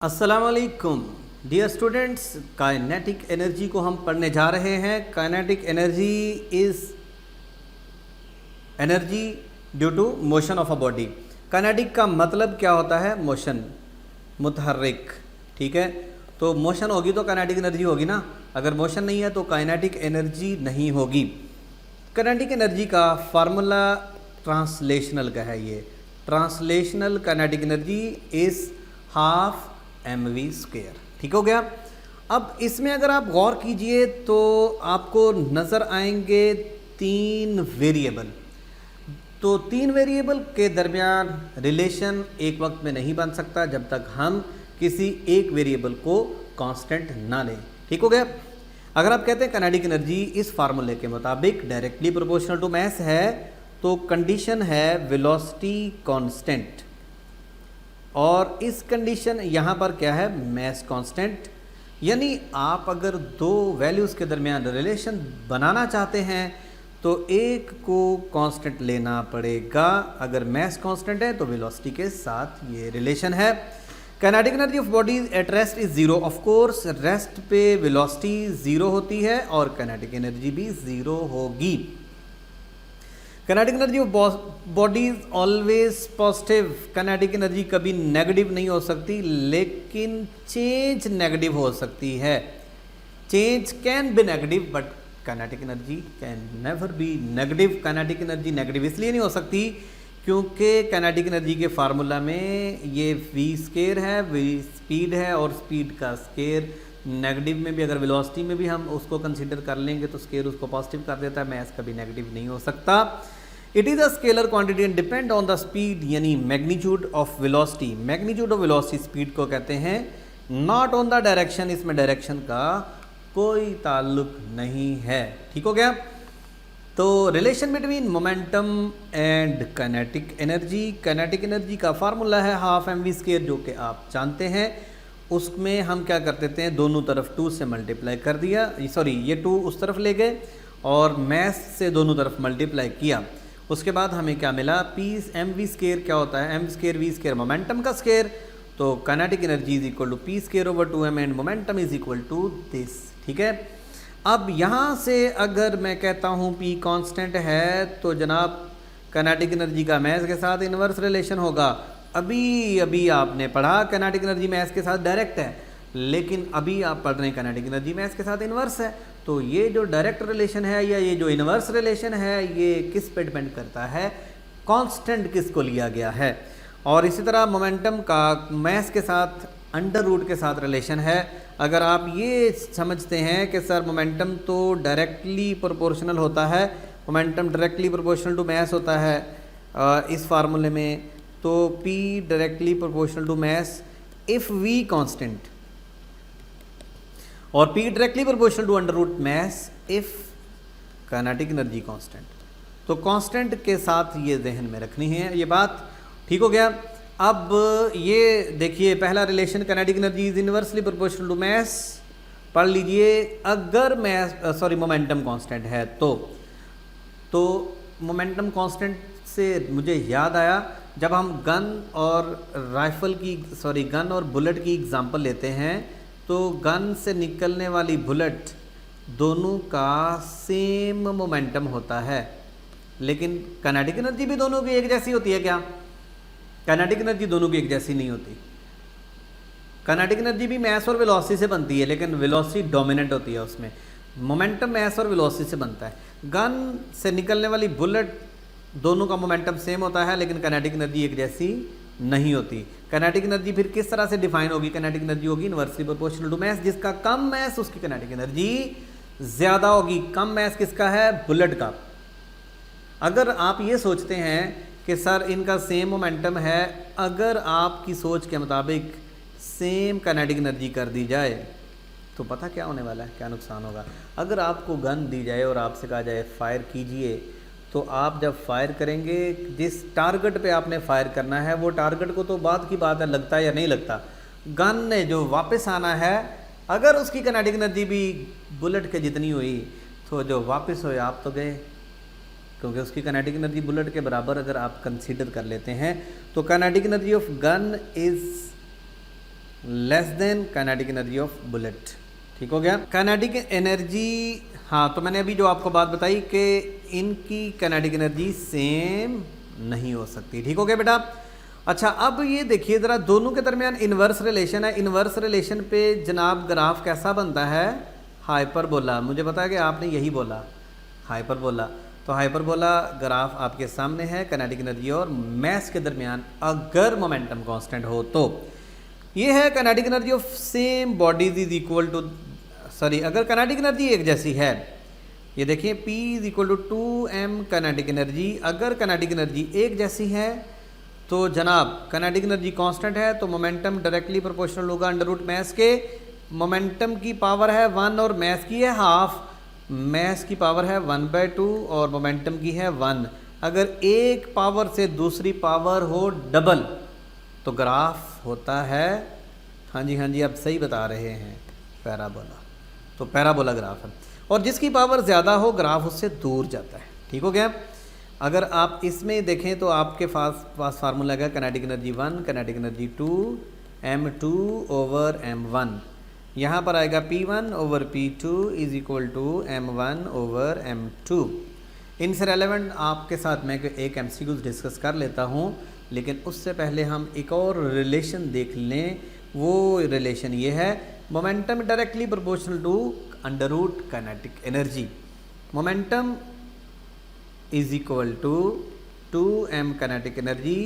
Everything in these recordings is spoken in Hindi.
अस्सलाम वालेकुम डियर स्टूडेंट्स। काइनेटिक एनर्जी को हम पढ़ने जा रहे हैं। Kinetic energy is energy due to motion of a body. Kinetic का मतलब क्या होता है? मोशन, मुतहर्रिक। ठीक है, तो मोशन होगी तो काइनेटिक एनर्जी होगी ना। अगर मोशन नहीं है तो काइनेटिक एनर्जी नहीं होगी। काइनेटिक एनर्जी का फार्मूला ट्रांसलेशनल का है। ये translational kinetic energy is half mv²। ठीक हो गया। अब इसमें अगर आप गौर कीजिए तो आपको नज़र आएंगे तीन वेरिएबल। तो तीन वेरिएबल के दरमियान रिलेशन एक वक्त में नहीं बन सकता जब तक हम किसी एक वेरिएबल को कांस्टेंट ना लें। ठीक हो गया। अगर आप कहते हैं काइनेटिक एनर्जी इस फार्मूले के मुताबिक डायरेक्टली प्रोपोर्शनल टू मास है तो कंडीशन है वेलोसिटी कांस्टेंट, और इस कंडीशन यहाँ पर क्या है? Mass constant. यानी आप अगर दो वैल्यूज़ के दरमियान रिलेशन बनाना चाहते हैं तो एक को कांस्टेंट लेना पड़ेगा। अगर मास कांस्टेंट है तो वेलोसिटी के साथ ये रिलेशन है। Kinetic energy of body at rest is zero. Of course rest पे वेलोसिटी जीरो होती है और काइनेटिक एनर्जी भी जीरो होगी। Kinetic energy of body is always positive. Kinetic energy कभी नेगेटिव नहीं हो सकती, लेकिन चेंज नेगेटिव हो सकती है। Change can be negative but kinetic energy can never be negative. Kinetic energy negative इसलिए नहीं हो सकती क्योंकि काइनेटिक एनर्जी के फार्मूला में ये v² है, v स्पीड है, और स्पीड का स्केयर नेगेटिव में भी, अगर वेलोसिटी में भी हम उसको कंसीडर कर लेंगे तो स्केयर उसको पॉजिटिव कर देता है। मास कभी नेगेटिव नहीं हो सकता। It is a scalar quantity and depend on the speed, यानी magnitude of velocity. Magnitude of velocity speed को कहते हैं, नॉट ऑन द डायरेक्शन। इसमें डायरेक्शन का कोई ताल्लुक नहीं है। ठीक हो गया। तो relation between momentum and kinetic energy. Kinetic energy का फार्मूला है हाफ mv², जो कि आप जानते हैं। उसमें हम क्या कर देते हैं, दोनों तरफ 2 से मल्टीप्लाई कर दिया, सॉरी ये 2 उस तरफ ले गए और मास से दोनों तरफ मल्टीप्लाई किया। उसके बाद हमें क्या मिला? mv² क्या होता है? m² v² मोमेंटम का स्केयर। तो kinetic energy is equal to p²/2m and momentum is equal to this. ठीक है। अब यहाँ से अगर मैं कहता हूँ p कांस्टेंट है तो जनाब काइनेटिक एनर्जी का मास के साथ इन्वर्स रिलेशन होगा। अभी आपने पढ़ा काइनेटिक एनर्जी मास के साथ डायरेक्ट है, लेकिन अभी आप पढ़ रहे हैं काइनेटिक एनर्जी मास के साथ इन्वर्स है। तो ये जो डायरेक्ट रिलेशन है या ये जो इन्वर्स रिलेशन है, ये किस पे डिपेंड करता है? कांस्टेंट किसको लिया गया है। और इसी तरह मोमेंटम का मास के साथ अंडर रूट के साथ रिलेशन है। अगर आप ये समझते हैं कि सर मोमेंटम तो डायरेक्टली प्रोपोर्शनल होता है, momentum directly proportional to mass होता है इस फार्मूले में, तो P directly proportional to mass if V constant, और P directly proportional to under root mass if kinetic energy constant. तो कांस्टेंट के साथ ये जहन में रखनी है ये बात। ठीक हो गया। अब ये देखिए पहला relation, kinetic energy is inversely proportional to mass. पढ़ लीजिए, अगर मोमेंटम कांस्टेंट है तो मोमेंटम कांस्टेंट से मुझे याद आया, जब हम गन और बुलेट की एग्जांपल लेते हैं तो गन से निकलने वाली बुलेट दोनों का सेम मोमेंटम होता है, लेकिन काइनेटिक एनर्जी भी दोनों की एक जैसी होती है क्या? काइनेटिक एनर्जी दोनों की एक जैसी नहीं होती। काइनेटिक एनर्जी भी मास और वेलोसिटी से बनती है, लेकिन वेलोसिटी डोमिनेंट होती है उसमें। मोमेंटम मास और वेलोसिटी से बनता है। गन से निकलने वाली बुलेट दोनों का मोमेंटम सेम होता है, लेकिन काइनेटिक एनर्जी एक जैसी नहीं होती। काइनेटिक एनर्जी फिर किस तरह से डिफाइन होगी? काइनेटिक एनर्जी होगी इनवर्सली प्रोपोर्शनल टू मास। जिसका कम मास उसकी काइनेटिक एनर्जी ज़्यादा होगी। कम मास किसका है? बुलेट का। अगर आप ये सोचते हैं कि सर इनका सेम मोमेंटम है, अगर आपकी सोच के मुताबिक सेम काइनेटिक एनर्जी कर दी जाए तो पता क्या होने वाला है, क्या नुकसान होगा? अगर आपको गन दी जाए और आपसे कहा जाए फायर कीजिए, तो आप जब फायर करेंगे, जिस टारगेट पे आपने फायर करना है वो टारगेट को तो बाद की बात है लगता है या नहीं लगता। गन ने जो वापस आना है, अगर उसकी काइनेटिक एनर्जी भी बुलेट के जितनी हुई तो जो वापस हुए आप तो गए, क्योंकि उसकी काइनेटिक एनर्जी बुलेट के बराबर अगर आप कंसीडर कर लेते हैं। तो kinetic energy of gun is less than kinetic energy of bullet. ठीक हो गया। काइनेटिक एनर्जी, हाँ तो मैंने अभी जो आपको बात बताई कि इनकी काइनेटिक एनर्जी सेम नहीं हो सकती। ठीक हो गया बेटा। अच्छा अब ये देखिए ज़रा, दोनों के दरमियान इन्वर्स रिलेशन है। इन्वर्स रिलेशन पे जनाब ग्राफ कैसा बनता है? हाइपरबोला। मुझे पता है कि आपने यही बोला, हाइपरबोला। तो हाइपरबोला ग्राफ आपके सामने है। काइनेटिक एनर्जी और मैस के दरमियान अगर मोमेंटम कांस्टेंट हो तो ये है kinetic energy of same bodies is equal to, sorry, अगर काइनेटिक एनर्जी एक जैसी है, ये देखिए P is equal to 2m kinetic energy. अगर काइनेटिक एनर्जी एक जैसी है तो जनाब काइनेटिक एनर्जी कांस्टेंट है, तो मोमेंटम डायरेक्टली प्रोपोर्शनल होगा अंडर रूट मैस के। मोमेंटम की पावर है 1 और मैस की है हाफ। मैस की पावर है 1/2 और मोमेंटम की है 1। अगर एक पावर से दूसरी पावर हो डबल तो ग्राफ होता है, हाँ जी आप सही बता रहे हैं, पैराबोला। तो पैराबोला ग्राफ है, और जिसकी पावर ज़्यादा हो ग्राफ उससे दूर जाता है। ठीक हो गया। अगर आप इसमें देखें तो आपके पास फार्मूला है kinetic energy 1 kinetic energy 2 m2 over m1। यहाँ पर आएगा P1 over P2 is equal to m1 over m2। इनसे रेलेवेंट आपके साथ मैं एक MCQ डिस्कस कर लेता हूँ, लेकिन उससे पहले हम एक और रिलेशन देख लें। वो रिलेशन ये है, momentum directly proportional to under root kinetic energy. Momentum is equal to 2m kinetic energy.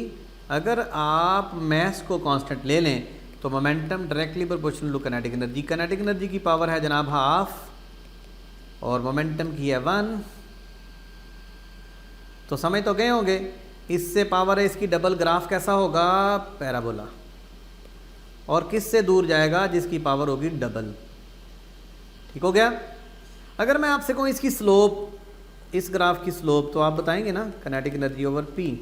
अगर आप मैस को कांस्टेंट ले लें तो momentum directly proportional to kinetic energy. Kinetic energy की पावर है जनाब हाफ और मोमेंटम की है 1। तो समझ तो गए होंगे, इससे पावर है इसकी डबल, ग्राफ कैसा होगा? पैराबोला। और किससे दूर जाएगा? जिसकी पावर होगी डबल। ठीक हो गया। अगर मैं आपसे कहूँ इसकी स्लोप, इस ग्राफ की स्लोप, तो आप बताएंगे ना काइनेटिक एनर्जी ओवर P।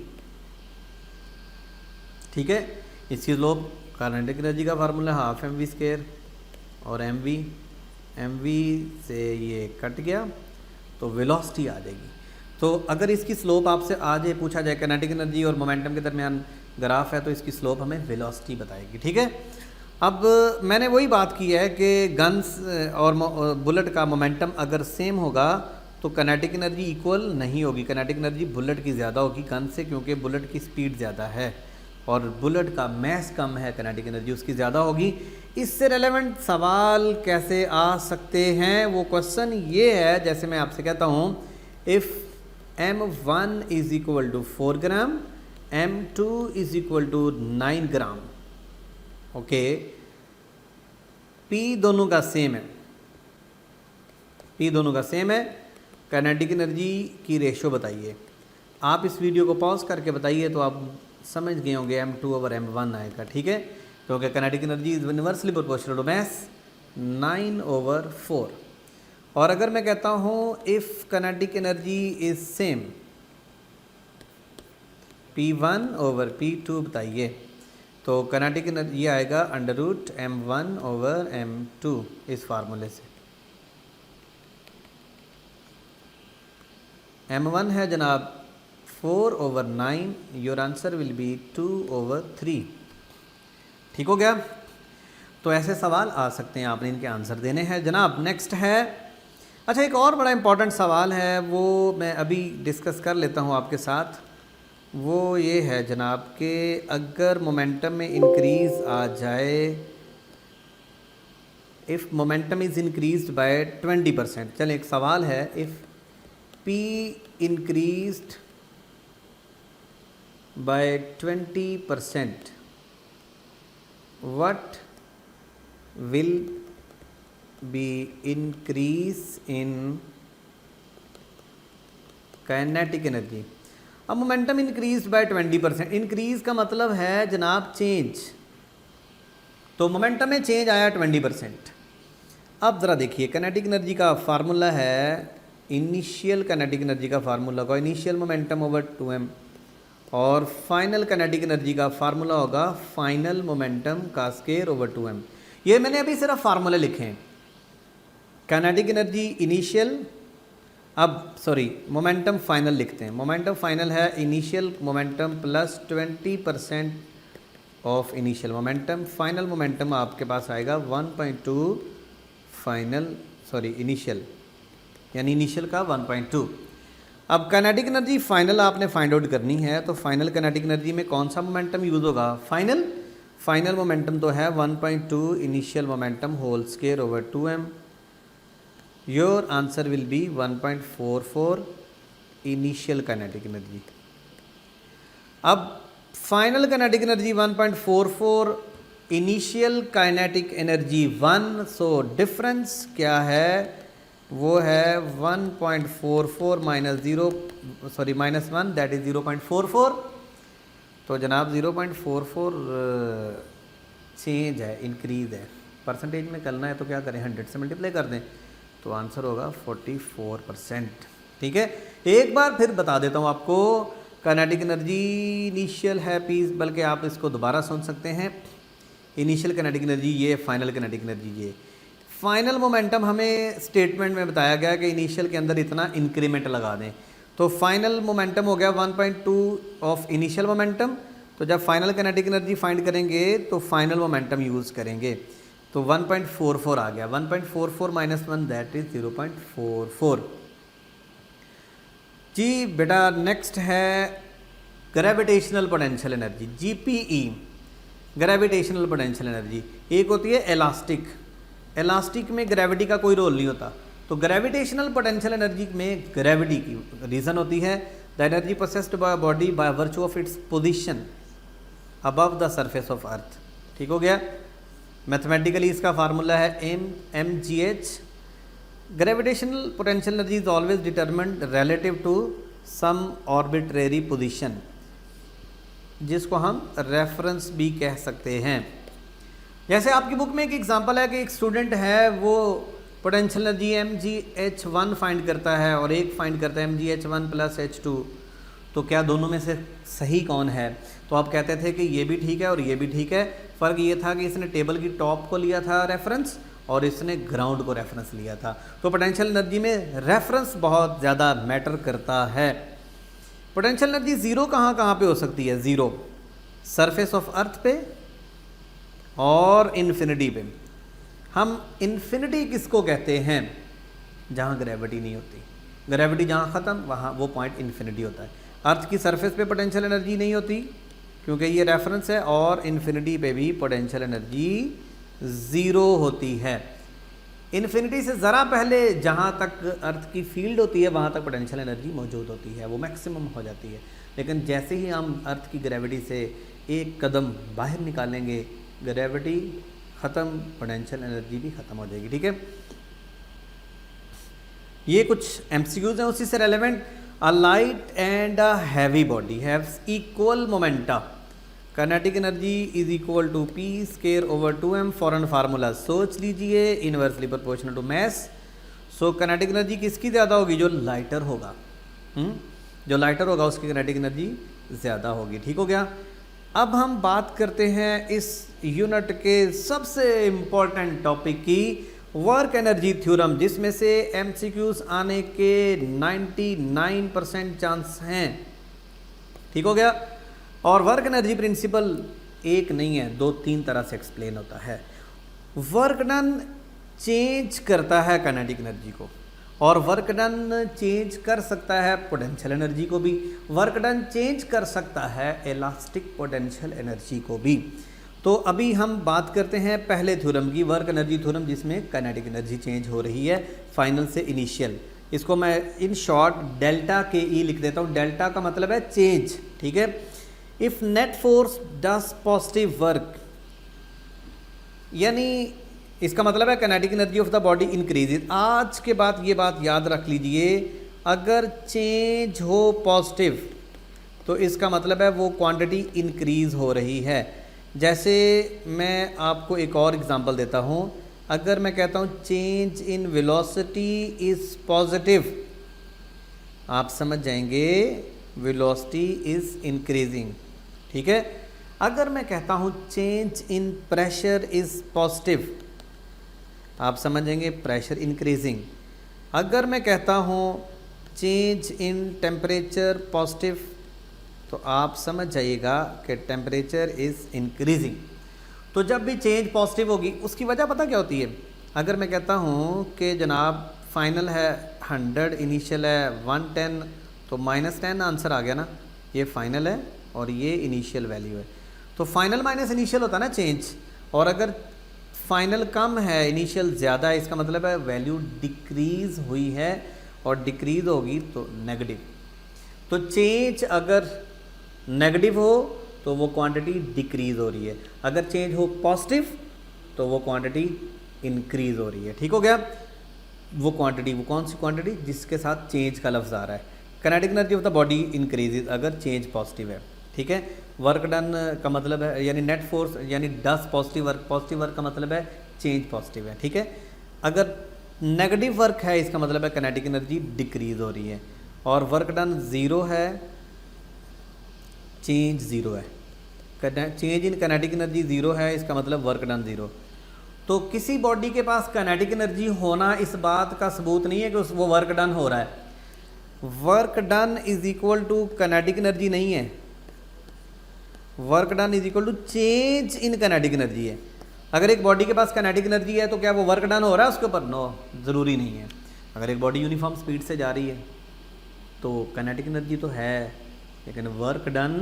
ठीक है, इसकी स्लोप काइनेटिक एनर्जी का फार्मूला हाफ mv² और mv से ये कट गया तो वेलोसिटी आ जाएगी। तो अगर इसकी स्लोप आपसे आ जाए, पूछा जाए काइनेटिक एनर्जी और मोमेंटम के दरमियान ग्राफ है, तो इसकी स्लोप हमें वेलोसिटी बताएगी। ठीक है। अब मैंने वही बात की है कि गन्स और बुलेट का मोमेंटम अगर सेम होगा तो काइनेटिक एनर्जी इक्वल नहीं होगी। काइनेटिक एनर्जी बुलेट की ज़्यादा होगी गन से, क्योंकि बुलेट की स्पीड ज़्यादा है और बुलेट का मैस कम है, काइनेटिक एनर्जी उसकी ज़्यादा होगी। इससे रेलेवेंट सवाल कैसे आ सकते हैं? वो क्वेश्चन ये है, जैसे मैं आपसे कहता हूँ if m1 is equal to 4 gram, m2 is equal to 9 gram. Okay, P दोनों का सेम है, P दोनों का सेम है। काइनेटिक एनर्जी की रेशो बताइए। आप इस वीडियो को पॉज करके बताइए तो आप समझ गए होंगे m2 ओवर m1 आएगा। ठीक है, क्योंकि kinetic energy is universally proportional to mass 9 over 4। और अगर मैं कहता हूँ if kinetic energy is same, P1 over P2 बताइए, तो काइनेटिक एनर्जी ये आएगा under root m1 over m2 इस फार्मूले से। m1 है जनाब 4 over 9, your answer will B 2 over 3। ठीक हो गया। तो ऐसे सवाल आ सकते हैं, आपने इनके आंसर देने हैं जनाब। नेक्स्ट है, अच्छा एक और बड़ा इंपॉर्टेंट सवाल है, वो मैं अभी डिस्कस कर लेता हूँ आपके साथ। वो ये है जनाब कि अगर मोमेंटम में इंक्रीज़ आ जाए, if momentum is increased by 20%। चलिए एक सवाल है, if P increased by 20%, what will be increase in kinetic energy? अब मोमेंटम इंक्रीज बाय 20%, इंक्रीज का मतलब है जनाब चेंज, तो मोमेंटम में चेंज आया 20%। अब ज़रा देखिए, काइनेटिक एनर्जी का फार्मूला है, इनिशियल काइनेटिक एनर्जी का फार्मूला होगा इनिशियल मोमेंटम ओवर 2m, और फाइनल काइनेटिक एनर्जी का फार्मूला होगा फाइनल मोमेंटम का स्क्वायर ओवर 2m। ये मैंने अभी सिर्फ फार्मूले लिखे हैं। काइनेटिक एनर्जी इनिशियल, अब सॉरी मोमेंटम फाइनल लिखते हैं। मोमेंटम फाइनल है initial momentum plus 20% of initial momentum. Final momentum आपके पास आएगा 1.2 फाइनल इनिशियल, यानी इनिशियल का 1.2। अब काइनेटिक एनर्जी फाइनल आपने फाइंड आउट करनी है, तो फाइनल काइनेटिक एनर्जी में कौन सा मोमेंटम यूज़ होगा? फाइनल मोमेंटम तो है 1.2 initial momentum whole square over 2m। Your answer will be 1.44 initial kinetic energy. अब final kinetic energy 1.44, initial kinetic energy 1, so difference क्या है? वो है 1.44 माइनस 1 दैट इज़ 0.44। तो जनाब 0.44 चेंज है, इंक्रीज़ है। परसेंटेज में करना है तो क्या करें, 100 से मल्टीप्लाई कर दें, तो आंसर होगा 44%। ठीक है, एक बार फिर बता देता हूँ आपको, काइनेटिक एनर्जी इनिशियल है पीस, बल्कि आप इसको दोबारा सुन सकते हैं। इनिशियल काइनेटिक एनर्जी ये, फाइनल काइनेटिक एनर्जी ये। फाइनल मोमेंटम हमें स्टेटमेंट में बताया गया कि इनिशियल के अंदर इतना इंक्रीमेंट लगा दें, तो फाइनल मोमेंटम हो गया 1.2 ऑफ इनिशियल मोमेंटम। तो जब फाइनल काइनेटिक एनर्जी फाइंड करेंगे तो फाइनल मोमेंटम यूज़ करेंगे, तो 1.44 आ गया। 1.44 माइनस 1 दैट इज़ 0.44। जी बेटा, नेक्स्ट है gravitational potential energy, GPE, gravitational potential energy. एक होती है इलास्टिक में ग्रेविटी का कोई रोल नहीं होता, तो ग्रेविटेशनल पोटेंशियल एनर्जी में ग्रेविटी की रीज़न होती है the energy possessed by body by virtue of its position above the surface of earth. ठीक हो गया। मैथमेटिकली इसका फार्मूला है mgh। Gravitational potential energy is always determined relative to some arbitrary position, जिसको हम रेफरेंस भी कह सकते हैं। जैसे आपकी बुक में एक एग्जांपल है कि एक स्टूडेंट है, वो पोटेंशियल एनर्जी mgh1 फाइंड करता है और एक फाइंड करता है mgh1 प्लस h2, तो क्या दोनों में से सही कौन है? तो आप कहते थे कि ये भी ठीक है और ये भी ठीक है। फ़र्क ये था कि इसने टेबल की टॉप को लिया था रेफरेंस और इसने ग्राउंड को रेफरेंस लिया था। तो पोटेंशियल एनर्जी में रेफरेंस बहुत ज़्यादा मैटर करता है। पोटेंशियल एनर्जी ज़ीरो कहाँ कहाँ पे हो सकती है? ज़ीरो सरफेस ऑफ अर्थ पे और इन्फिनिटी पे। हम इन्फिनिटी किसको कहते हैं? जहाँ ग्रेविटी नहीं होती। ग्रेविटी जहाँ ख़त्म, वहाँ वो पॉइंट इन्फिनिटी होता है। अर्थ की सरफेस पे पोटेंशियल एनर्जी नहीं होती क्योंकि ये रेफरेंस है, और इन्फिनिटी पे भी पोटेंशियल एनर्जी ज़ीरो होती है। इन्फिनिटी से ज़रा पहले जहाँ तक अर्थ की फील्ड होती है वहाँ तक पोटेंशियल एनर्जी मौजूद होती है, वो मैक्सिमम हो जाती है। लेकिन जैसे ही हम अर्थ की ग्रेविटी से एक कदम बाहर निकालेंगे, ग्रेविटी ख़त्म, पोटेंशियल एनर्जी भी ख़त्म हो जाएगी। ठीक है, ये कुछ MCQs हैं उसी से relevant. A light and a heavy body haves equal momenta, kinetic energy is equal to P square over 2m। Foreign formula सोच लीजिए, inversely proportional to mass. So kinetic energy किसकी ज़्यादा होगी? जो लाइटर होगा। जो लाइटर होगा उसकी काइनेटिक एनर्जी ज़्यादा होगी। ठीक हो गया। अब हम बात करते हैं इस यूनिट के सबसे इम्पॉर्टेंट टॉपिक की, वर्क एनर्जी थ्योरम, जिसमें से MCQs आने के 99% चांस हैं। ठीक हो गया। और वर्क एनर्जी प्रिंसिपल एक नहीं है, 2-3 तरह से एक्सप्लेन होता है। वर्क डन चेंज करता है काइनेटिक एनर्जी को, और वर्क डन चेंज कर सकता है पोटेंशियल एनर्जी को भी। वर्क डन चेंज कर सकता है इलास्टिक पोटेंशियल एनर्जी को भी। तो अभी हम बात करते हैं पहले थ्योरम की, वर्क एनर्जी थ्योरम, जिसमें काइनेटिक एनर्जी चेंज हो रही है फाइनल से इनिशियल। इसको मैं इन शॉर्ट डेल्टा के ई लिख देता हूँ। डेल्टा का मतलब है चेंज। ठीक है। If net force does positive work, यानी इसका मतलब है kinetic energy of the body increases. आज के बाद ये बात याद रख लीजिए, अगर चेंज हो पॉजिटिव तो इसका मतलब है वो क्वांटिटी इंक्रीज हो रही है। जैसे मैं आपको एक और एग्जांपल देता हूँ, अगर मैं कहता हूँ change in velocity is positive, आप समझ जाएंगे वेलोसिटी इज़ इंक्रीजिंग। ठीक है। अगर मैं कहता हूँ change in pressure is positive, आप समझेंगे प्रेशर इंक्रीजिंग। अगर मैं कहता हूँ चेंज इन टेम्परेचर पॉजिटिव, तो आप समझ जाइएगा कि टेम्परेचर इज़ इंक्रीजिंग। तो जब भी चेंज पॉजिटिव होगी उसकी वजह पता क्या होती है? अगर मैं कहता हूँ कि जनाब फाइनल है 100, इनिशियल है 110, तो -10 आंसर आ गया ना। ये फाइनल है और ये इनिशियल वैल्यू है। तो फाइनल माइनस इनिशियल होता है ना चेंज, और अगर फाइनल कम है इनिशियल ज़्यादा है, इसका मतलब है वैल्यू डिक्रीज़ हुई है, और डिक्रीज़ होगी तो नेगेटिव। तो चेंज अगर नेगेटिव हो तो वो क्वांटिटी डिक्रीज़ हो रही है, अगर चेंज हो पॉजिटिव तो वो क्वांटिटी इंक्रीज़ हो रही है। ठीक हो गया? वो क्वांटिटी, वो कौन सी क्वांटिटी जिसके साथ चेंज का लफ्ज़ आ रहा है? Kinetic energy of the body increases अगर चेंज पॉजिटिव है। ठीक है? वर्क डन का मतलब है यानी नेट फोर्स यानी डस पॉजिटिव वर्क का मतलब है चेंज पॉजिटिव है। ठीक है? अगर नेगेटिव वर्क है इसका मतलब है काइनेटिक एनर्जी डिक्रीज हो रही है, और वर्क डन ज़ीरो है, चेंज ज़ीरो है। Change in kinetic energy zero है, इसका मतलब वर्क डन ज़ीरो। तो किसी बॉडी के पास काइनेटिक एनर्जी होना इस बात का सबूत नहीं है कि वो वर्क डन हो रहा है। Work done is equal to kinetic energy नहीं है, work done is equal to change in kinetic energy है। अगर एक बॉडी के पास काइनेटिक एनर्जी है तो क्या वो वर्क डन हो रहा है उसके ऊपर? नो, ज़रूरी नहीं है। अगर एक बॉडी यूनिफॉर्म स्पीड से जा रही है तो काइनेटिक एनर्जी तो है, लेकिन वर्क डन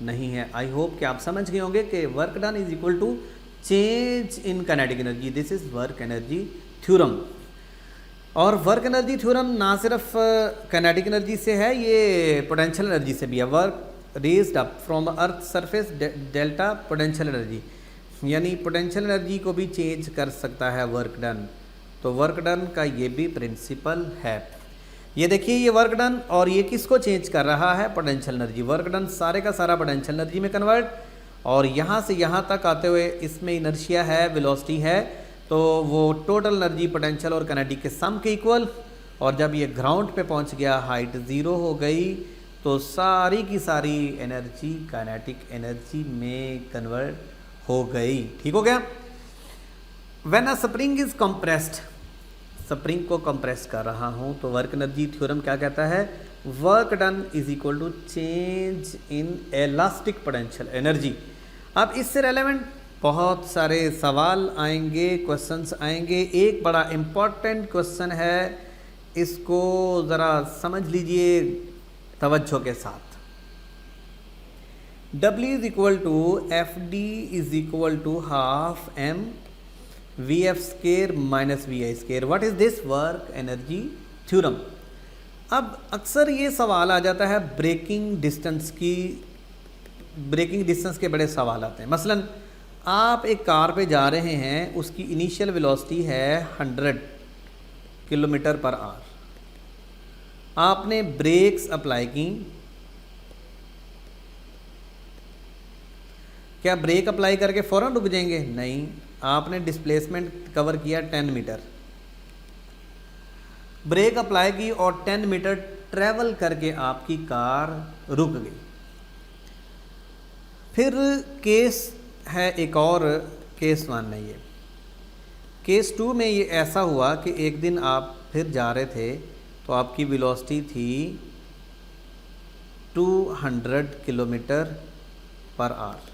नहीं है। आई होप कि आप समझ गए होंगे कि work done is equal to change in kinetic energy. This is work energy theorem. और वर्क एनर्जी थ्योरम ना सिर्फ काइनेटिक एनर्जी से है, ये पोटेंशियल एनर्जी से भी है। Work raised up from earth surface delta potential energy, यानी पोटेंशियल एनर्जी को भी चेंज कर सकता है वर्क डन। तो वर्क डन का ये भी प्रिंसिपल है। ये देखिए ये वर्क डन, और ये किसको चेंज कर रहा है? Potential energy. वर्क डन सारे का सारा पोटेंशियल एनर्जी में कन्वर्ट, और यहाँ से यहाँ तक आते हुए इसमें इनर्शिया है, वेलोसिटी है, तो वो टोटल एनर्जी पोटेंशियल और काइनेटिक के सम के इक्वल। और जब ये ग्राउंड पे पहुँच गया, हाइट ज़ीरो हो गई, तो सारी की सारी एनर्जी काइनेटिक एनर्जी में कन्वर्ट हो गई। ठीक हो गया? When a spring is compressed, spring को कंप्रेस कर रहा हूँ, तो वर्क एनर्जी थ्योरम क्या कहता है? Work done is equal to change in elastic potential energy. अब इससे रेलेवेंट बहुत सारे सवाल आएंगे, क्वेश्चंस आएंगे। एक बड़ा इम्पॉर्टेंट क्वेश्चन है, इसको ज़रा समझ लीजिए तवज्जो के साथ। W is equal to F D is equal to half M V F square minus V I square. What is this? Work energy theorem. अब अक्सर ये सवाल आ जाता है ब्रेकिंग डिस्टेंस के बड़े सवाल आते हैं। मसलन आप एक कार पे जा रहे हैं, उसकी इनिशियल वेलोसिटी है 100 किलोमीटर पर आवर, आपने ब्रेक्स अप्लाई की। क्या ब्रेक अप्लाई करके फ़ौरन रुक जाएंगे? नहीं, आपने डिस्प्लेसमेंट कवर किया 10 मीटर, ब्रेक अप्लाई की और 10 मीटर ट्रेवल करके आपकी कार रुक गई। फिर केस है एक और, केस 1 में ये। केस 2 में ये ऐसा हुआ कि एक दिन आप फिर जा रहे थे, तो आपकी वेलोसिटी थी 200 किलोमीटर पर आवर,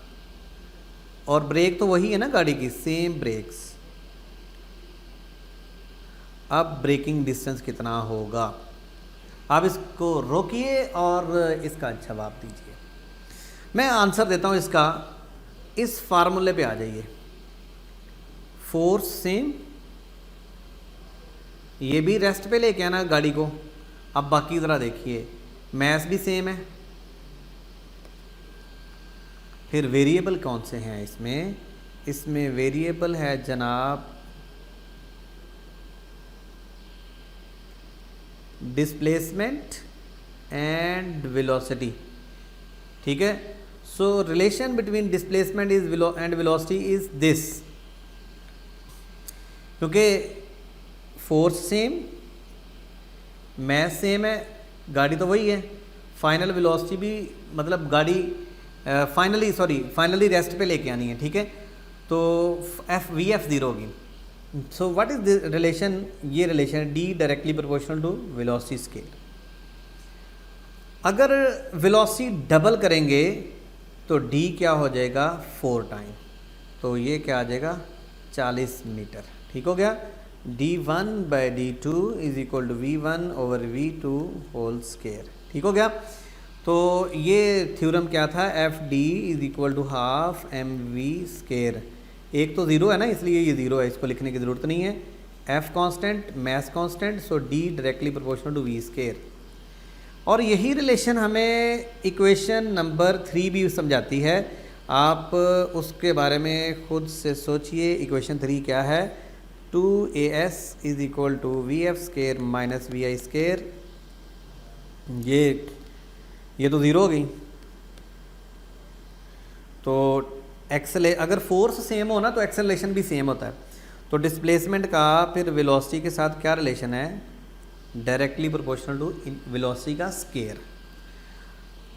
और ब्रेक तो वही है ना गाड़ी की, सेम ब्रेक्स। अब ब्रेकिंग डिस्टेंस कितना होगा? आप इसको रोकिए और इसका जवाब दीजिए। मैं आंसर देता हूँ इसका, इस फार्मूले पे आ जाइए। फोर्स सेम, ये भी रेस्ट पे लेके आना गाड़ी को। अब बाकी ज़रा देखिए, मैस भी सेम है। फिर वेरिएबल कौन से हैं इसमें? इसमें वेरिएबल है जनाब डिस्प्लेसमेंट एंड वेलोसिटी। ठीक है? सो relation between displacement is and velocity is this, क्योंकि फोर्स सेम, मैस सेम है, गाड़ी तो वही है, फाइनल वेलोसिटी भी, मतलब गाड़ी फाइनली रेस्ट पे लेके आनी है। ठीक है? तो एफ वी एफ ज़ीरो होगी। So what is the relation? ये relation d directly proportional to velocity scale. अगर वेलोसिटी डबल करेंगे तो d क्या हो जाएगा 4 टाइम, तो ये क्या आ जाएगा 40 मीटर। ठीक हो गया। d1 by d2 is equal to v1 over v2 whole square. ठीक हो गया। तो ये थ्योरम क्या था, F D is equal to half M V square. एक तो ज़ीरो है ना, इसलिए ये ज़ीरो है, इसको लिखने की ज़रूरत नहीं है। F constant, mass constant, so D directly proportional to V square. और यही रिलेशन हमें इक्वेशन नंबर 3 भी समझाती है। आप उसके बारे में खुद से सोचिए। इक्वेशन 3 क्या है, 2as is equal to V F square minus V I square. ये तो ज़ीरो हो गई। तो अगर फोर्स सेम हो ना तो एक्सेलरेशन भी सेम होता है। तो डिस्प्लेसमेंट का फिर वेलोसिटी के साथ क्या रिलेशन है, डायरेक्टली प्रोपोर्शनल टू वेलोसिटी का square.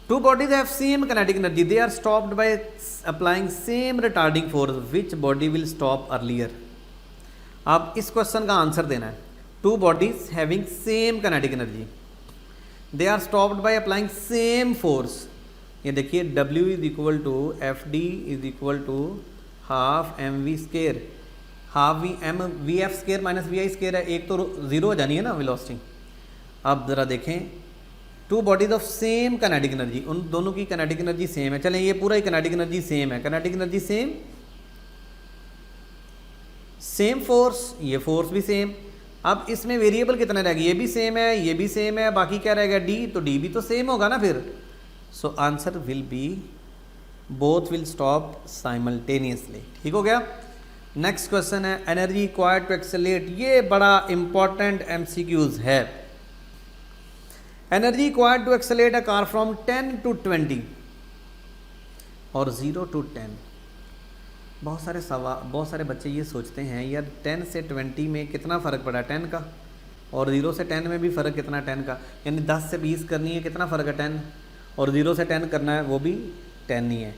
Two bodies have same kinetic energy, they are stopped by applying same retarding force, which body will stop earlier. आप इस क्वेश्चन का आंसर देना है। Two bodies having same kinetic energy, they are stopped by applying same force. ये देखिए W is equal to F D is equal to half M V square, half V F square minus V I square है, एक तो ज़ीरो हो जानी है ना वेलोसिटी। अब ज़रा देखें, two bodies of same kinetic energy, उन दोनों की काइनेटिक एनर्जी सेम है। चलें ये पूरा ही काइनेटिक एनर्जी सेम है, काइनेटिक एनर्जी सेम फोर्स, ये फोर्स भी सेम। अब इसमें वेरिएबल कितने रहेगा, ये भी सेम है, ये भी सेम है, बाकी क्या रहेगा डी, तो डी भी तो सेम होगा ना फिर। So answer will be both will stop simultaneously. ठीक हो गया। नेक्स्ट क्वेश्चन है एनर्जी रिक्वायर्ड टू एक्सेलरेट। ये बड़ा इंपॉर्टेंट एमसीक्यूज है। Energy required to accelerate a car from 10 to 20 और 0 to 10। बहुत सारे बच्चे ये सोचते हैं यार 10 से 20 में कितना फ़र्क पड़ा 10 का, और 0 से 10 में भी फ़र्क कितना 10 का, यानी 10 से 20 करनी है कितना फ़र्क है 10, और 0 से 10 करना है वो भी 10 ही है।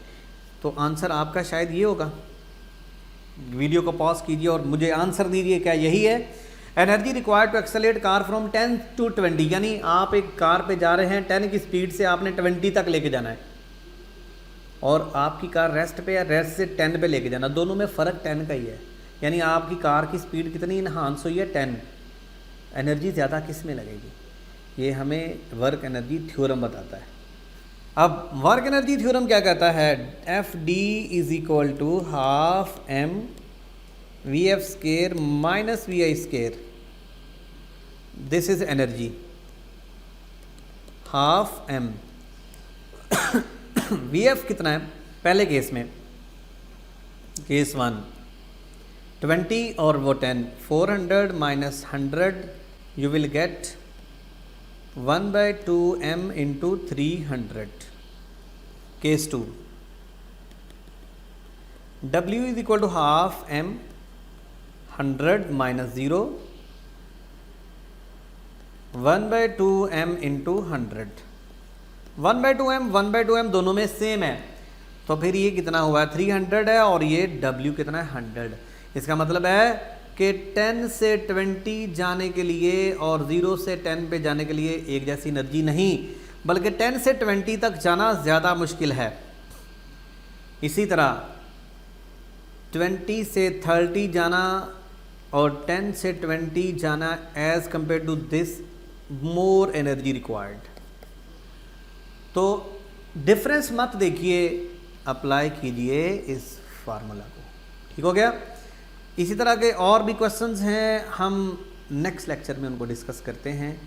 तो आंसर आपका शायद ये होगा। वीडियो को पॉज कीजिए और मुझे आंसर दीजिए, क्या यही है। Energy required to accelerate car from 10 to 20, यानी आप एक कार पे जा रहे हैं 10 की स्पीड से, आपने 20 तक लेके जाना है, और आपकी कार रेस्ट पे या रेस्ट से 10 पे लेके जाना, दोनों में फ़र्क 10 का ही है। यानी आपकी कार की स्पीड कितनी इन्हांस हुई है 10, एनर्जी ज़्यादा किस में लगेगी, ये हमें वर्क एनर्जी थ्योरम बताता है। अब वर्क एनर्जी थ्योरम क्या कहता है, F D is equal to half M V F square minus V I square, this is energy. Half M V F कितना है पहले केस में, केस 1 20 और वो 10, 400 minus 100 you will get 1/2 m into 300। Case 2 W is equal to half m 100 minus 0 1/2 m into 100। 1/2 m दोनों में सेम है, तो फिर ये कितना हुआ है 300 है, और ये W कितना है 100। इसका मतलब है कि 10 से 20 जाने के लिए और 0 से 10 पे जाने के लिए एक जैसी एनर्जी नहीं, बल्कि 10 से 20 तक जाना ज़्यादा मुश्किल है। इसी तरह 20 से 30 जाना और 10 से 20 जाना as compare to this more energy required. तो डिफरेंस मत देखिए, अप्लाई कीजिए इस फार्मूला को। ठीक हो गया। इसी तरह के और भी क्वेश्चंस हैं, हम नेक्स्ट लेक्चर में उनको डिस्कस करते हैं।